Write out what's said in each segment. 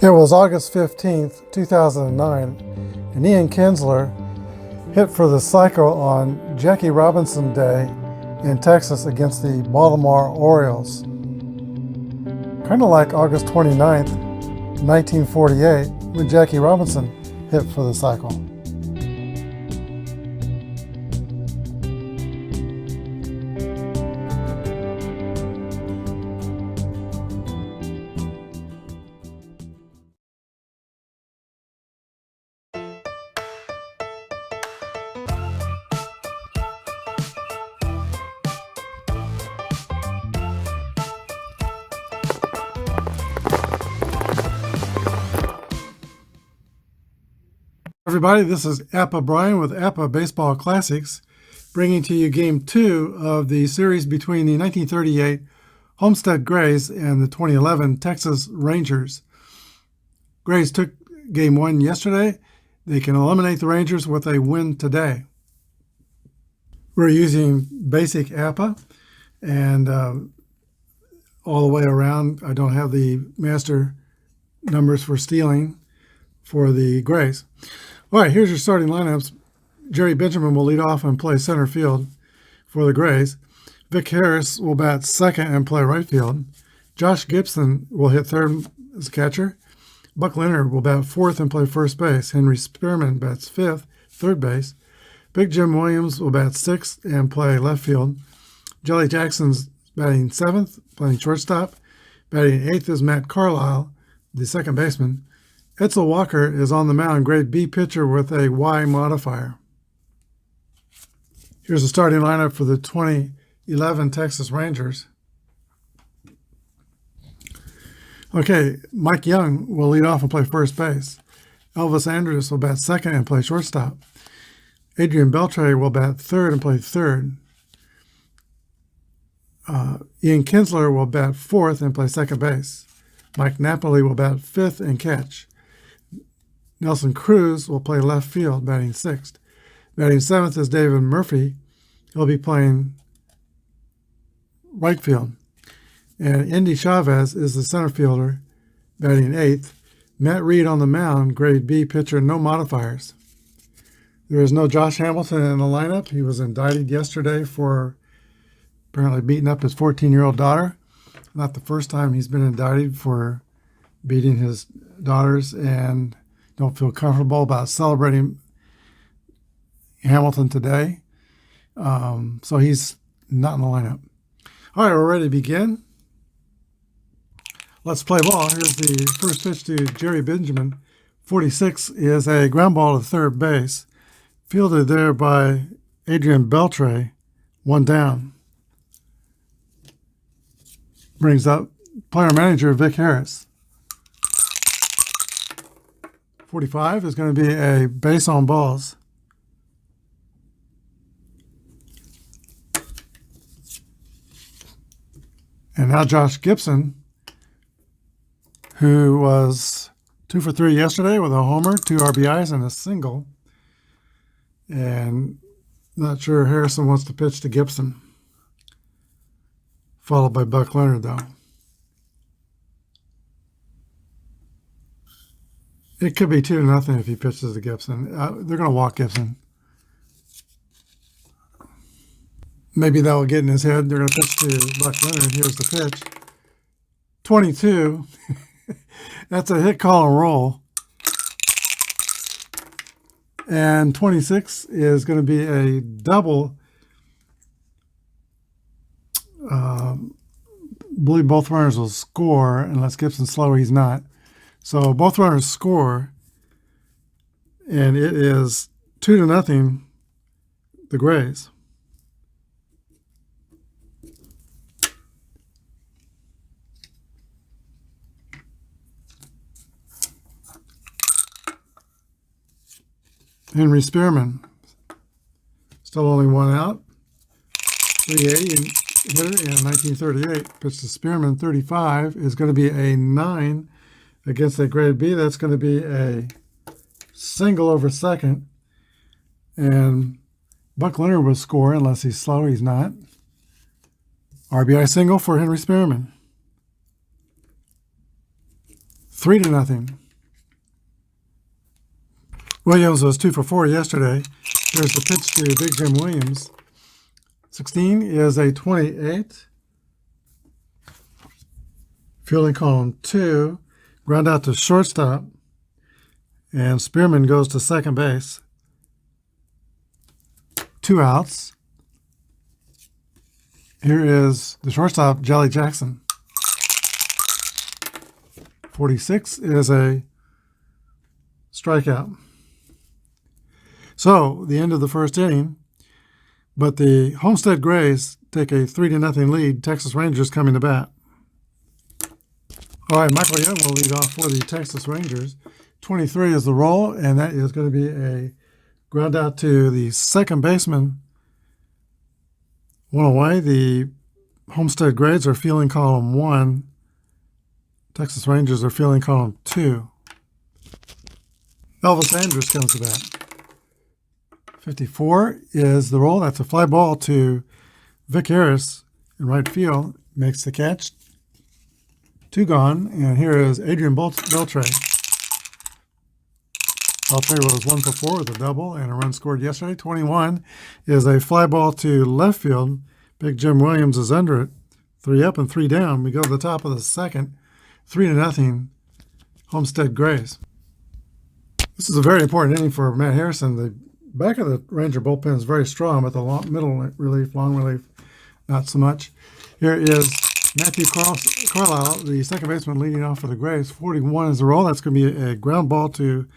It was August 15th, 2009, and Ian Kinsler hit for the cycle on Jackie Robinson Day in Texas against the Baltimore Orioles. Kind of like August 29th, 1948, when Jackie Robinson hit for the cycle. Everybody, this is Apba Brian with Apba Baseball Classics, bringing to you Game 2 of the series between the 1938 Homestead Grays and the 2011 Texas Rangers. Grays took Game 1 yesterday. They can eliminate the Rangers with a win today. We're using basic Apba, and all the way around, I don't have the master numbers for stealing for the Grays. All right, here's your starting lineups. Jerry Benjamin will lead off and play center field for the Grays. Vic Harris will bat second and play right field. Josh Gibson will hit third as catcher. Buck Leonard will bat fourth and play first base. Henry Spearman bats fifth, third base. Big Jim Williams will bat sixth and play left field. Jelly Jackson's batting seventh, playing shortstop. Batting eighth is Matt Carlisle, the second baseman. Edsel Walker is on the mound, grade B pitcher with a Y modifier. Here's the starting lineup for the 2011 Texas Rangers. Okay, Mike Young will lead off and play first base. Elvis Andrus will bat second and play shortstop. Adrian Beltre will bat third and play third. Ian Kinsler will bat fourth and play second base. Mike Napoli will bat fifth and catch. Nelson Cruz will play left field, batting sixth. Batting seventh is David Murphy. He'll be playing right field. And Indy Chavez is the center fielder, batting eighth. Matt Reed on the mound, grade B pitcher, no modifiers. There is no Josh Hamilton in the lineup. He was indicted yesterday for apparently beating up his 14-year-old daughter. Not the first time he's been indicted for beating his daughters, and don't feel comfortable about celebrating Hamilton today. So he's not in the lineup. All right, we're ready to begin. Let's play ball. Here's the first pitch to Jerry Benjamin. 46 is a ground ball to third base. Fielded there by Adrian Beltre, one down. Brings up player manager Vic Harris. 45 is going to be a base on balls. And now Josh Gibson, who was 2 for 3 yesterday with a homer, 2 RBIs, and a single. And not sure Harrison wants to pitch to Gibson. Followed by Buck Leonard, though. It could be 2-0 if he pitches to Gibson. They're going to walk Gibson. Maybe that will get in his head. They're going to pitch to Buck Leonard. Here's the pitch. 22. That's a hit, call, and roll. And 26 is going to be a double. I believe both runners will score unless Gibson's slow. He's not. So both runners score, and it is 2-0, the Grays. Henry Spearman, still only one out. 380 hitter in 1938. Pitch to Spearman, 35, is going to be a 9 against a grade B. That's going to be a single over second. And Buck Leonard will score unless he's slow. He's not. RBI single for Henry Spearman. 3-0. Williams was 2 for 4 yesterday. Here's the pitch to Big Jim Williams. 16 is a 28. Fielding column 2. Ground out to shortstop. And Spearman goes to second base. 2 outs. Here is the shortstop, Jelly Jackson. 46 is a strikeout. So, the end of the first inning, but the Homestead Grays take a 3-0 lead. Texas Rangers coming to bat. All right, Michael Young will lead off for the Texas Rangers. 23 is the roll, and that is going to be a ground out to the second baseman. One away. The Homestead Grays are fielding column 1. Texas Rangers are fielding column 2. Elvis Andrus comes to bat. 54 is the roll. That's a fly ball to Vic Harris in right field. Makes the catch. 2 gone. And here is Adrian Beltre. Beltre was 1 for 4 with a double and a run scored yesterday. 21 is a fly ball to left field. Big Jim Williams is under it. 3 up and 3 down. We go to the top of the second. 3-0 Homestead Grays. This is a very important inning for Matt Harrison. The back of the Ranger bullpen is very strong, but the middle relief, long relief, not so much. Here is Matthew Carlisle, the second baseman leading off for the Grays. 41 is the roll. That's going to be a ground ball to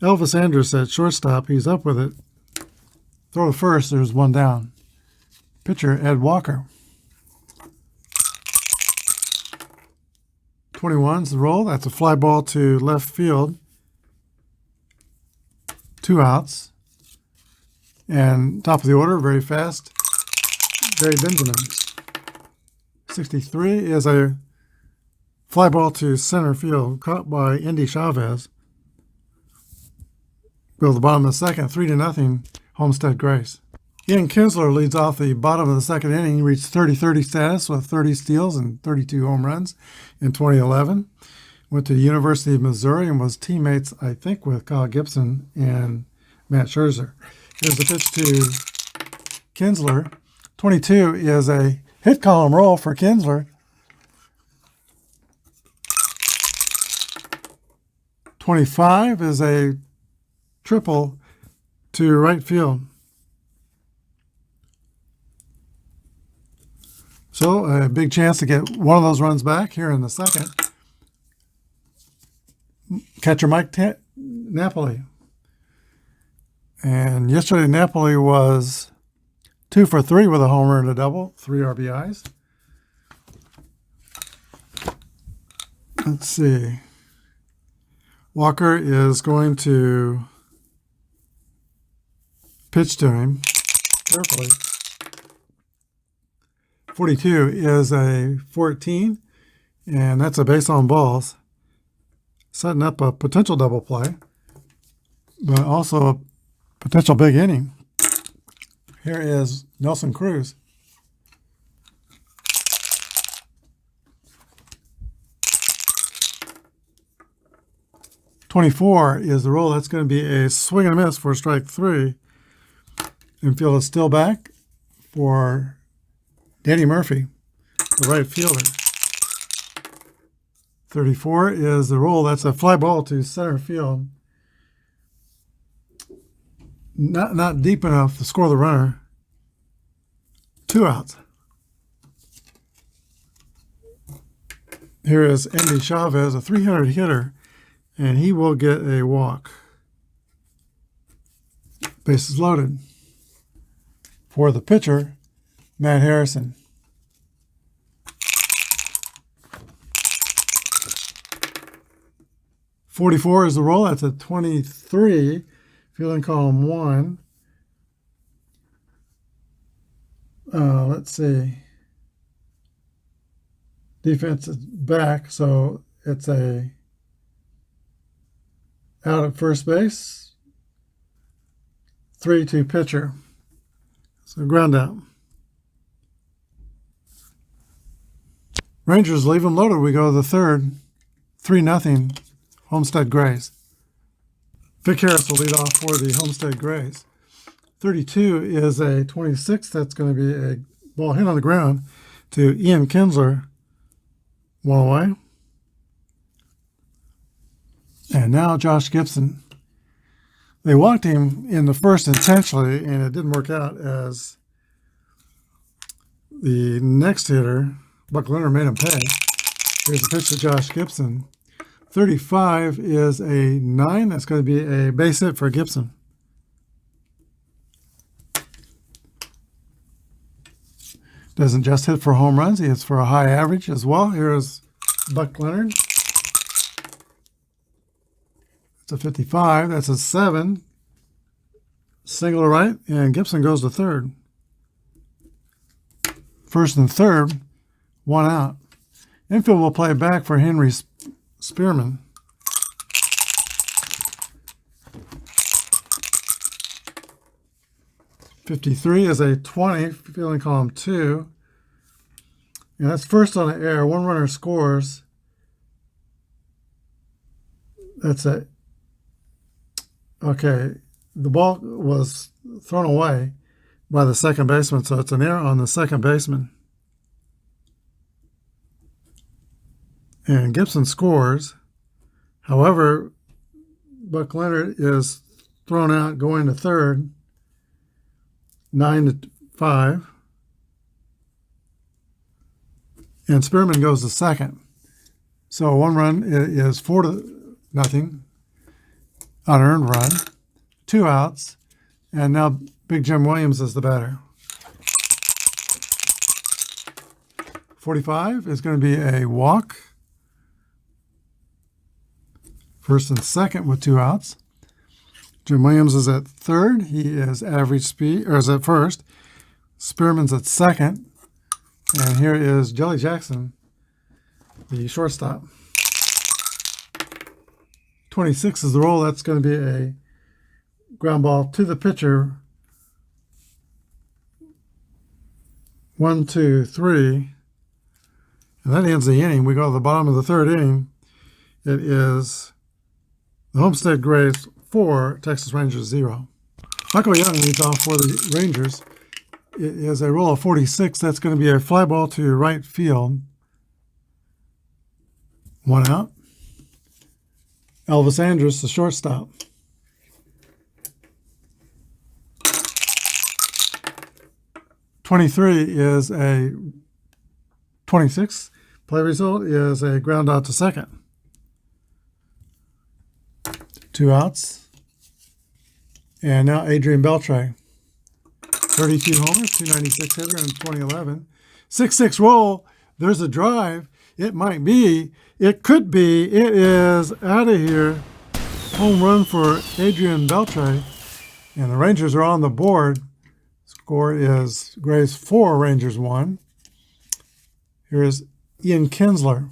Elvis Andrus at shortstop. He's up with it. Throw to first. There's 1 down. Pitcher, Ed Walker. 21 is the roll. That's a fly ball to left field. 2 outs. And top of the order, very fast, Barry Benjamin. 63 is a fly ball to center field, caught by Indy Chavez. Go to the bottom of the second, 3-0 Homestead Grays. Ian Kinsler leads off the bottom of the second inning. He reached 30-30 status with 30 steals and 32 home runs in 2011. Went to the University of Missouri and was teammates, I think, with Kyle Gibson and Matt Scherzer. Here's the pitch to Kinsler. 22 is a hit column roll for Kinsler. 25 is a triple to right field. So a big chance to get one of those runs back here in the second. Catcher Mike Napoli. And yesterday Napoli was 2 for 3 with a homer and a double, 3 RBIs. Let's see. Walker is going to pitch to him carefully. 42 is a 14, and that's a base on balls, setting up a potential double play, but also a potential big inning. Here is Nelson Cruz. .24 is the roll. That's going to be a swing and a miss for strike 3. Infield is still back for Danny Murphy, the right fielder. 34 is the roll. That's a fly ball to center field. Not deep enough to score the runner. 2 outs. Here is Andy Chavez, a 300 hitter, and he will get a walk. Bases loaded. For the pitcher, Matt Harrison. .44 is the roll. That's a 23. Fielding column 1. Let's see. Defense is back, so it's a out at first base. 3-2 pitcher. So ground out. Rangers leave them loaded. We go to the third. 3-0 Homestead Grays. Vic Harris will lead off for the Homestead Grays. 32 is a 26. That's going to be a ball hit on the ground to Ian Kinsler. 1 away. And now Josh Gibson. They walked him in the first intentionally, and it didn't work out as the next hitter, Buck Leonard, made him pay. Here's the pitch to Josh Gibson. 35 is a 9. That's going to be a base hit for Gibson. Doesn't just hit for home runs. He hits for a high average as well. Here's Buck Leonard. It's a 55. That's a 7. Single to right, and Gibson goes to third. First and third, 1 out. Infield will play back for Henry Spearman. '53 is a 20, fielding column 2. And that's first on the air. 1 runner scores. That's a... Okay, the ball was thrown away by the second baseman, so it's an error on the second baseman. And Gibson scores. However, Buck Leonard is thrown out going to third, 9-5. And Spearman goes to second. So 1 run is 4-0, unearned run, 2 outs, and now Big Jim Williams is the batter. 45 is going to be a walk. First and second with 2 outs. Jim Williams is at third. He is average speed, or is at first. Spearman's at second. And here is Jelly Jackson, the shortstop. 26 is the roll. That's going to be a ground ball to the pitcher. 1, 2, 3. And that ends the inning. We go to the bottom of the third inning. It is the Homestead Grays 4, Texas Rangers 0. Michael Young leads off for the Rangers. It is a roll of 46. That's going to be a fly ball to right field. 1 out. Elvis Andrus, the shortstop. '23 is a 26. Play result is a ground out to second. 2 outs. And now Adrian Beltre. 32 homers, 296 hitter in 2011. 6-6 roll. There's a drive. It might be. It could be. It is out of here. Home run for Adrian Beltre. And the Rangers are on the board. Score is Grays 4, Rangers 1. Here's Ian Kinsler.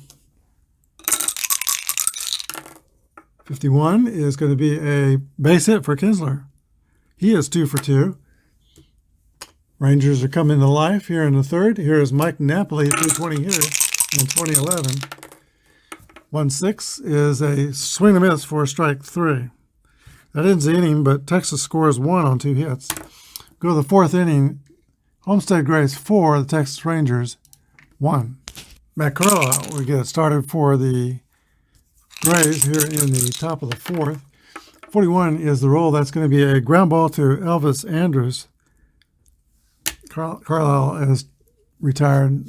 51 is going to be a base hit for Kinsler. He is 2 for 2. Rangers are coming to life here in the third. Here is Mike Napoli, 320 hitter in 2011. 1-6 is a swing and miss for strike 3. That ends the inning, but Texas scores 1 on 2 hits. Go to the fourth inning. Homestead Grays 4, the Texas Rangers 1. Matt Carlisle will get it started for the Grays here in the top of the fourth. 41 is the roll. That's going to be a ground ball to Elvis Andrus. Carlisle is retired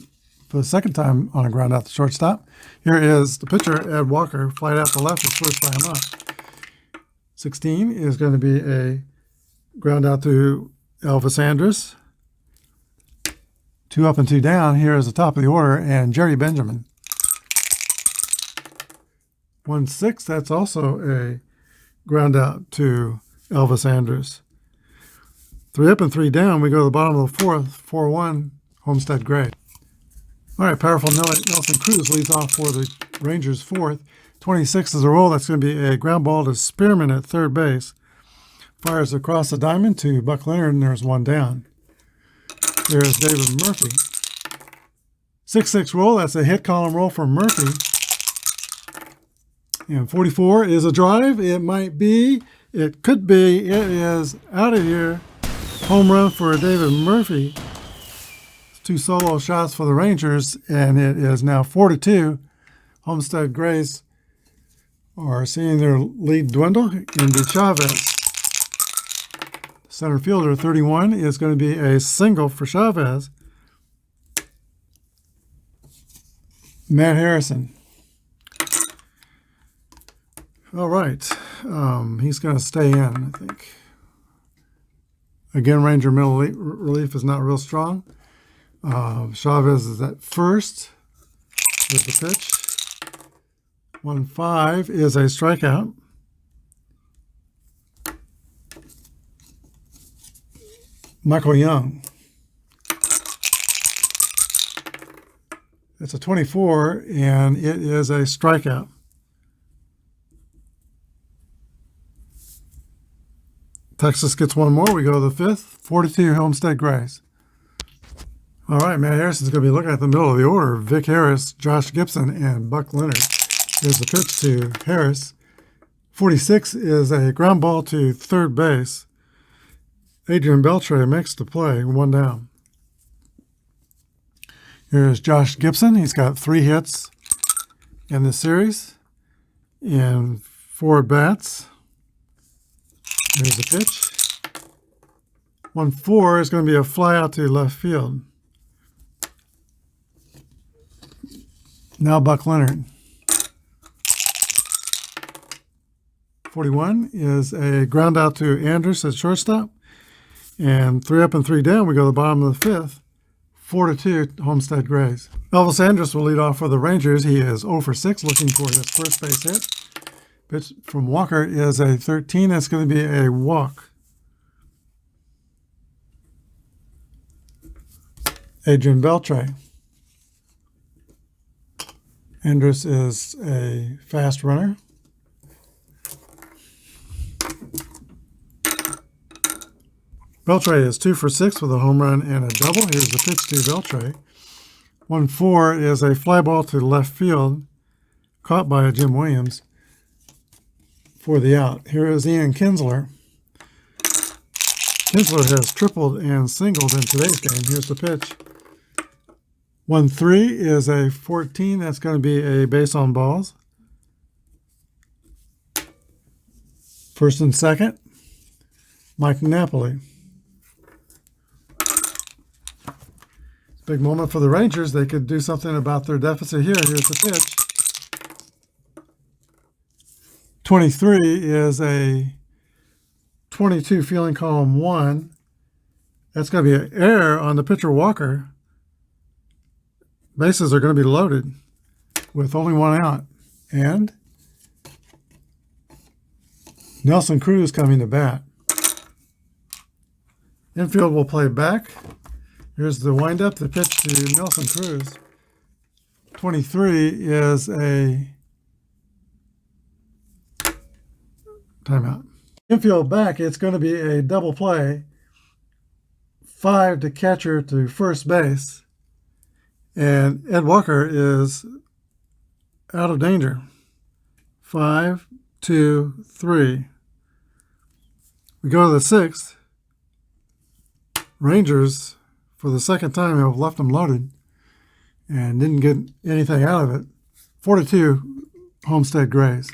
for the second time on a ground out to shortstop. Here is the pitcher, Ed Walker, flied out to left, his first time up. 16 is going to be a ground out to Elvis Andrus. 2 up and 2 down. Here is the top of the order, and Jerry Benjamin. 1-6, that's also a ground out to Elvis Andrus. 3 up and 3 down. We go to the bottom of the fourth, 4-1, Homestead Gray. All right, powerful Nelson Cruz leads off for the Rangers 4th. 26 is a roll. That's going to be a ground ball to Spearman at third base. Fires across the diamond to Buck Leonard, and there's 1 down. There's David Murphy. 6-6 roll. That's a hit column roll for Murphy. And 44 is a drive. It might be. It could be. It is out of here. Home run for David Murphy. 2 solo shots for the Rangers, and it is now 4-2. Homestead Grays are seeing their lead dwindle. Indy Chavez, center fielder, 31, is going to be a single for Chavez. Matt Harrison. All right. He's going to stay in, I think. Again, Ranger middle relief is not real strong. Chavez is at first. Here's the pitch. 1-5 is a strikeout. Michael Young. It's a 24, and it is a strikeout. Texas gets one more. We go to the 5th. 4-2 Homestead Grays. All right, Matt Harrison's going to be looking at the middle of the order. Vic Harris, Josh Gibson, and Buck Leonard. Here's the pitch to Harris. 46 is a ground ball to third base. Adrian Beltre makes the play, 1 down. Here's Josh Gibson. He's got 3 hits in the series and 4 at-bats. Here's the pitch. 1-4 is going to be a fly out to left field. Now Buck Leonard. 41 is a ground out to Andrus at shortstop. And 3 up and 3 down, we go to the bottom of the 5th. 4-2 Homestead Grays. Elvis Andrus will lead off for the Rangers. He is 0 for 6, looking for his first base hit. Pitch from Walker is a 13. That's going to be a walk. Adrian Beltre. Andrus is a fast runner. Beltre is 2 for 6 with a home run and a double. Here's the pitch to Beltre. 1-4 is a fly ball to left field, caught by Jim Williams for the out. Here is Ian Kinsler. Kinsler has tripled and singled in today's game. Here's the pitch. 1-3 is a 14. That's going to be a base on balls. First and second, Mike Napoli. Big moment for the Rangers. They could do something about their deficit here. Here's the pitch. 23 is a 22 fielding column 1. That's going to be an error on the pitcher Walker. Bases are going to be loaded with only 1 out. And Nelson Cruz coming to bat. Infield will play back. Here's the windup, the pitch to Nelson Cruz. 23 is a timeout. Infield back, it's going to be a double play. 5 to catcher to first base. And Ed Walker is out of danger. 5, 2, 3. We go to the 6th. Rangers, for the second time, have left them loaded and didn't get anything out of it. 4-2 Homestead Grays.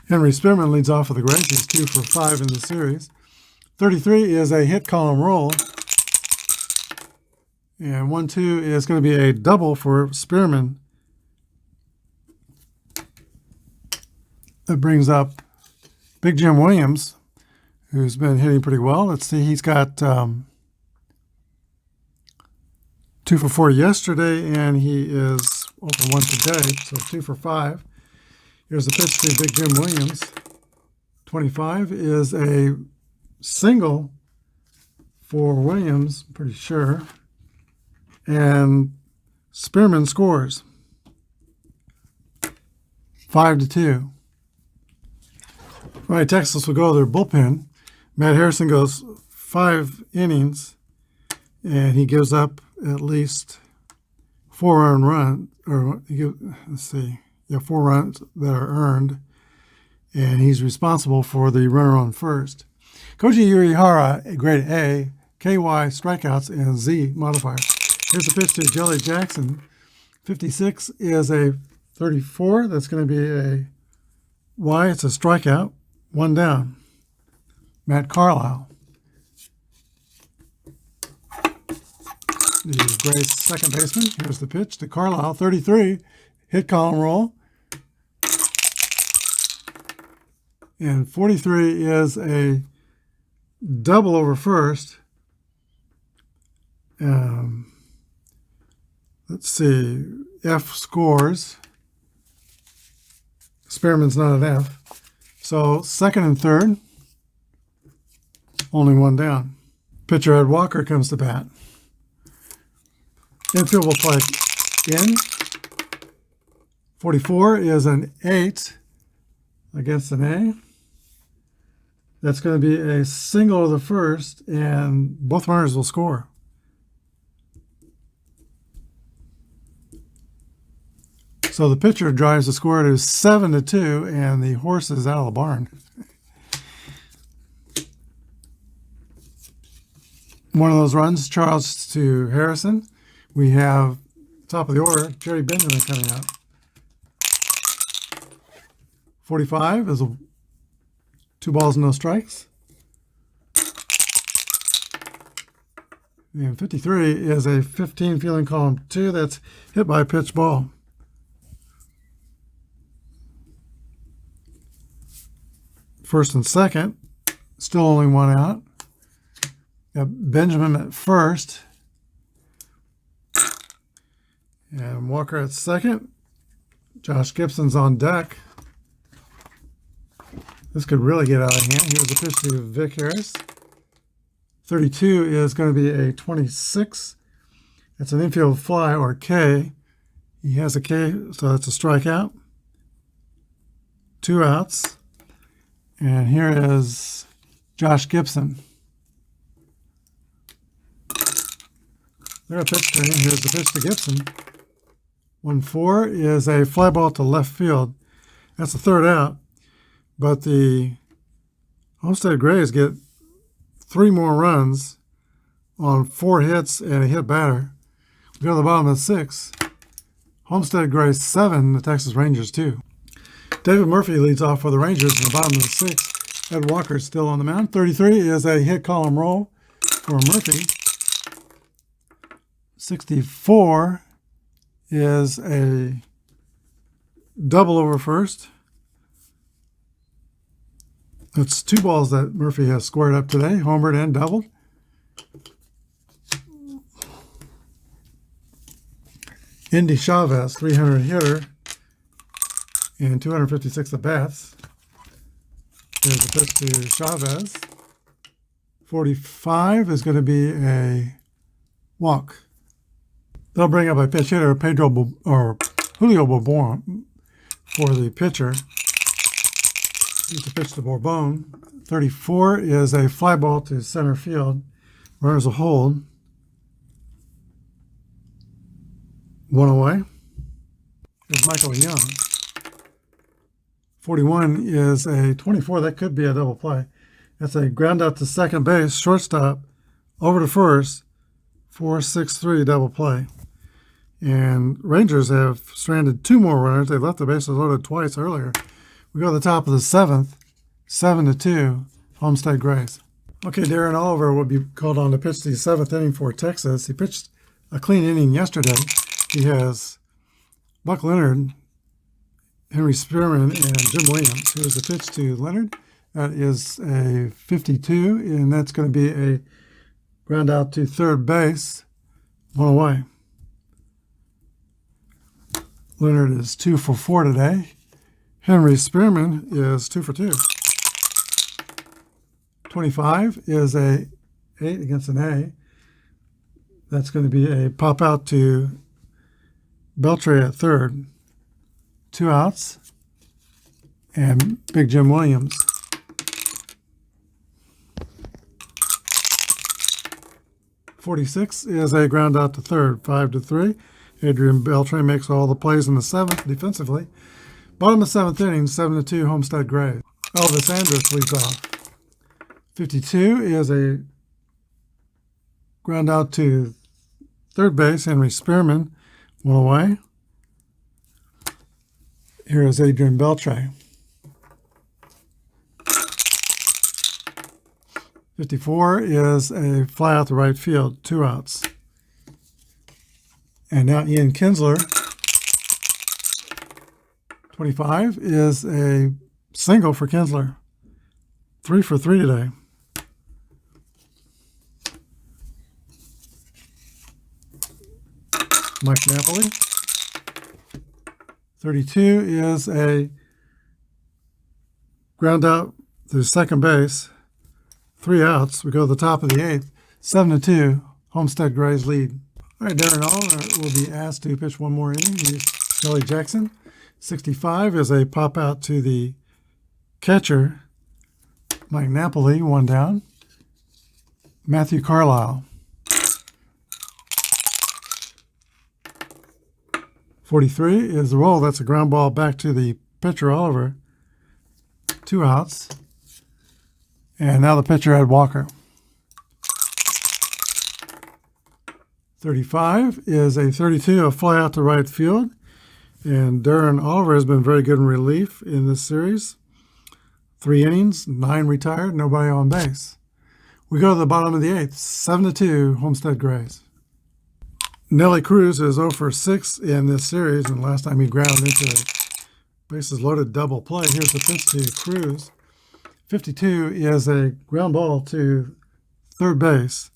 Henry Spearman leads off for the Grays. He's 2 for 5 in the series. 33 is a hit column roll. And 1-2 is going to be a double for Spearman. That brings up Big Jim Williams, who's been hitting pretty well. Let's see, he's got 2 for 4 yesterday, and he is 0 for 1 today, so 2 for 5. Here's the pitch to Big Jim Williams. 25 is a single for Williams, I'm pretty sure. And Spearman scores. 5-2. All right, Texas will go to their bullpen. Matt Harrison goes 5 innings, and he gives up at least 4 earned runs. Or let's see, You have 4 runs that are earned, and he's responsible for the runner on first. Koji Urihara, grade A, KY strikeouts, and Z modifier. Here's the pitch to Jelly Jackson. 56 is a 34. That's going to be a Y. It's a strikeout. 1 down. Matt Carlisle. The Grays second baseman. Here's the pitch to Carlisle. 33. Hit column roll. And 43 is a double over first. Let's see. F scores. Spearman's not an F. So second and third. Only 1 down. Pitcher Ed Walker comes to bat. Infield will play in. 44 is an 8 against an A. That's going to be a single to the first, and both runners will score. So the pitcher drives the score to 7-2, and the horse is out of the barn. One of those runs, Charles to Harrison. We have top of the order, Jerry Benjamin coming up. 45 is 2 balls, no strikes. And 53 is a 15 fielding column 2 that's hit by a pitch ball. First and second, still only 1 out. Got Benjamin at first. And Walker at second. Josh Gibson's on deck. This could really get out of hand. Here's the pitch to Vic Harris. 32 is going to be a 26. It's an infield fly, or K. He has a K, so that's a strikeout. 2 outs. And here is Josh Gibson. They're a pitch turn. Here's the pitch to Gibson. 1-4 is a fly ball to left field. That's the third out. But the Homestead Grays get 3 more runs on 4 hits and a hit batter. We go to the bottom of the 6th. Homestead Grays 7, the Texas Rangers 2. David Murphy leads off for the Rangers in the bottom of the 6th. Ed Walker's still on the mound. 33 is a hit column roll for Murphy. 64 is a double over first. That's 2 balls that Murphy has squared up today, homered and doubled. Indy Chavez, 300 hitter and 256 at bats. There's a pitch to Chavez. 45 is going to be a walk. They'll bring up a pitch hitter, Julio Bourbon, for the pitcher. Here's the pitch to Bourbon. 34 is a fly ball to center field. Runners will hold. 1 away. Here's Michael Young. 41 is a 24. That could be a double play. That's a ground out to second base, shortstop, over to first, 4-6-3 double play. And Rangers have stranded 2 more runners. They left the bases loaded twice earlier. We go to the top of the 7th, 7-2, Homestead Grays. Okay, Darren Oliver will be called on to pitch the 7th inning for Texas. He pitched a clean inning yesterday. He has Buck Leonard, Henry Spearman, and Jim Williams. Here's the pitch to Leonard. That is a 52, and that's going to be a ground out to third base, 1 away. Leonard is 2 for 4 today. Henry Spearman is 2 for 2. 25 is a 8 against an A. That's going to be a pop out to Beltre at third. 2 outs. And Big Jim Williams. '46 is a ground out to third, 5-3. Adrian Beltre makes all the plays in the seventh defensively. Bottom of seventh inning, 7-2 Homestead Grays. Elvis Andrus leads off. 52 is a ground out to third base. Henry Spearman, one away. Here is Adrian Beltre. 54 is a fly out to right field, 2 outs. And now Ian Kinsler. 25 is a single for Kinsler. 3 for 3 today. Mike Napoli. 32 is a ground out to second base. 3 outs. We go to the top of the 8th. 7-2. Homestead Grays lead. All right, Darren Allner will be asked to pitch one more inning. He's Kelly Jackson. 65 is a pop out to the catcher. Mike Napoli, 1 down. Matthew Carlisle. 43 is the roll. That's a ground ball back to the pitcher, Oliver. 2 outs. And now the pitcher, Ed Walker. 35 is a 32, a fly out to right field. And Darren Oliver has been very good in relief in this series. 3 innings, 9 retired, nobody on base. We go to the bottom of the 8th, 7-2 Homestead Grays. Nelly Cruz is 0 for 6 in this series, and last time he ground into a bases loaded double play. Here's the pitch to Cruz. 52 is a ground ball to third base.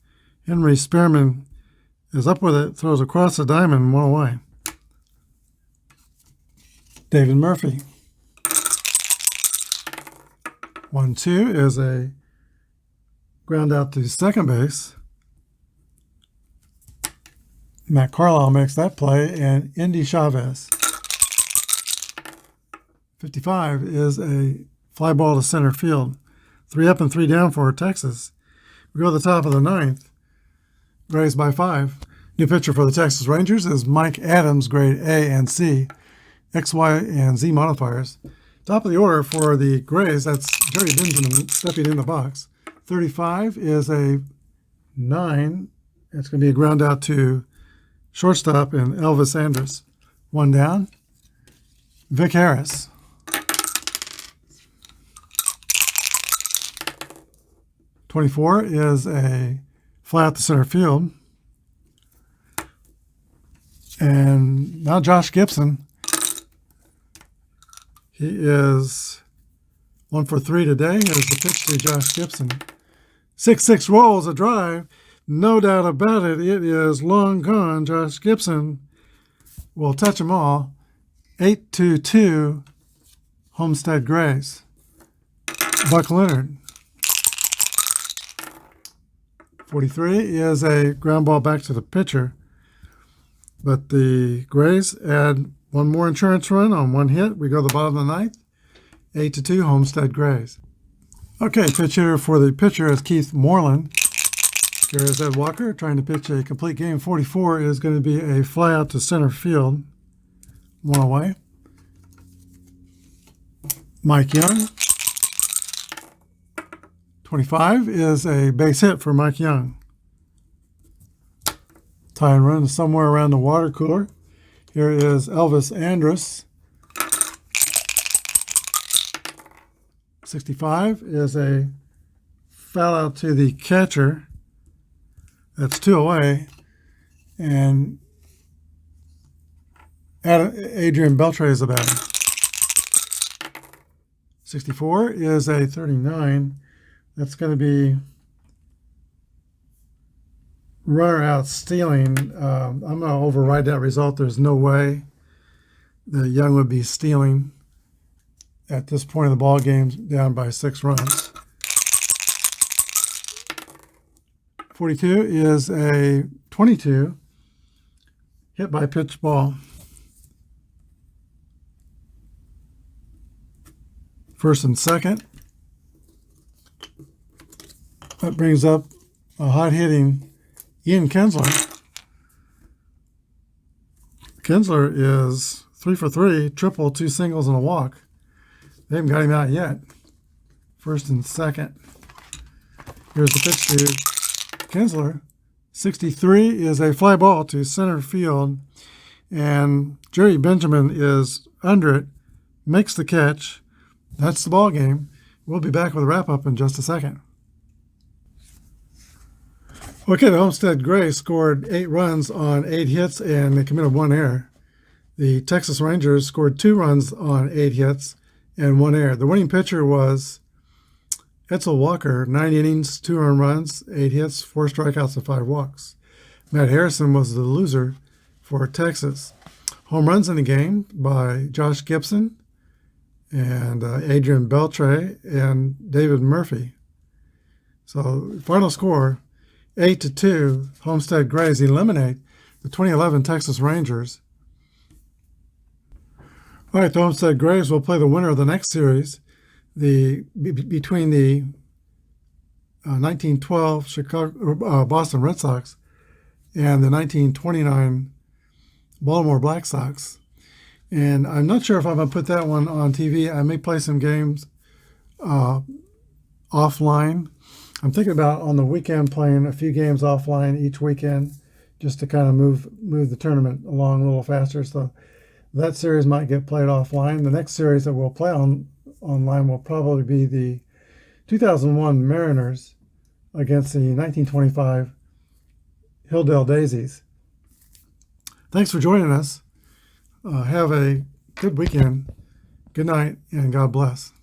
Henry Spearman is up with it, throws across the diamond, 1 away. David Murphy. 1-2 is a ground out to second base. Matt Carlisle makes that play, and Indy Chavez. 55 is a fly ball to center field. 3 up and 3 down for Texas. We go to the top of the 9th. Raised by 5. New pitcher for the Texas Rangers is Mike Adams, grade A and C. X, Y, and Z modifiers. Top of the order for the Grays, that's Jerry Benjamin stepping in the box. 35 is a 9. It's going to be a ground out to shortstop and Elvis Andrus. 1 down. Vic Harris. 24 is a fly out to center field. And now Josh Gibson. He is 1 for 3 today. Here's the pitch to Josh Gibson. 6-6 rolls, a drive. No doubt about it. It is long gone. Josh Gibson will touch them all. 8-2 Homestead Grays. Buck Leonard. 43 is a ground ball back to the pitcher. But the Grays add one more insurance run on 1 hit. We go to the bottom of the 9th. 8-2 Homestead Grays. Okay, pitch hitter for the pitcher is Keith Moreland. Here is Ed Walker trying to pitch a complete game. 44 is going to be a fly out to center field. 1 away. Mike Young. 25 is a base hit for Mike Young. Tie and run somewhere around the water cooler. Here is Elvis Andrus. 65 is a foul out to the catcher. That's 2 away. And Adrian Beltre is the batter. 64 is a 39. That's going to be runner out stealing. I'm going to override that result. There's no way that Young would be stealing at this point in the ball game, down by 6 runs. 42 is a 22 hit by pitch ball. First and second. That brings up a hot hitting Ian Kinsler. Kinsler is 3 for 3, triple, 2 singles, and a walk. They haven't got him out yet. First and second. Here's the pitch to Kinsler. 63 is a fly ball to center field, and Jerry Benjamin is under it, makes the catch. That's the ball game. We'll be back with a wrap-up in just a second. Okay, the Homestead Grays scored 8 runs on 8 hits, and they committed 1 error. The Texas Rangers scored 2 runs on 8 hits and 1 error. The winning pitcher was Edsel Walker, 9 innings, 2 earned runs, 8 hits, 4 strikeouts, and 5 walks. Matt Harrison was the loser for Texas. Home runs in the game by Josh Gibson and Adrian Beltre and David Murphy. So final score, 8-2, Homestead Grays eliminate the 2011 Texas Rangers. All right, the Homestead Grays will play the winner of the next series, between the 1912 Boston Red Sox and the 1929 Baltimore Black Sox. And I'm not sure if I'm going to put that one on TV. I may play some games offline. I'm thinking about on the weekend playing a few games offline each weekend just to kind of move the tournament along a little faster. So that series might get played offline. The next series that we'll play online will probably be the 2001 Mariners against the 1925 Hilldale Daisies. Thanks for joining us. Have a good weekend. Good night, and God bless.